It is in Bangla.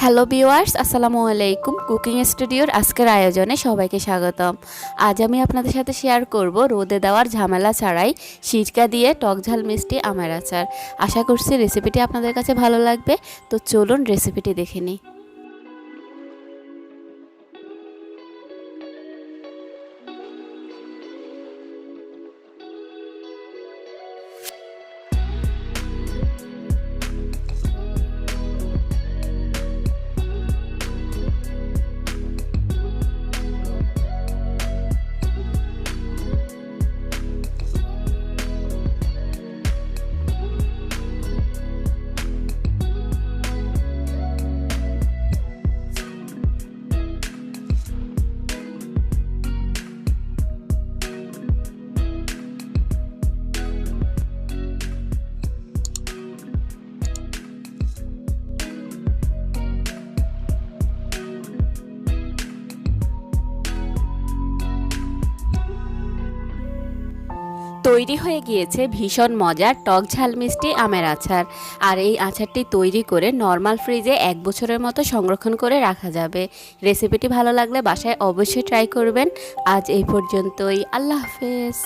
হ্যালো ভিউয়ার্স, আসসালামু আলাইকুম। কুকিং স্টুডিওর আজকের আয়োজনে সবাইকে স্বাগতম। আজ আমি আপনাদের সাথে শেয়ার করব রোদে দেওয়ার ঝামেলা ছাড়াই সিরকা দিয়ে টকঝাল মিষ্টি আমের আচার। আশা করছি রেসিপিটি আপনাদের কাছে ভালো লাগবে। তো চলুন রেসিপিটি দেখে নিই। তৈরি হয়ে গিয়েছে ভীষণ মজার টক ঝাল মিষ্টি আমের আচার। আর এই আচারটি তৈরি করে নর্মাল ফ্রিজে 1 বছরের মতো সংরক্ষণ করে রাখা যাবে। রেসিপিটি ভালো লাগলে বাসায় অবশ্যই ট্রাই করবেন। আজ এই পর্যন্তই। আল্লাহ হাফেজ।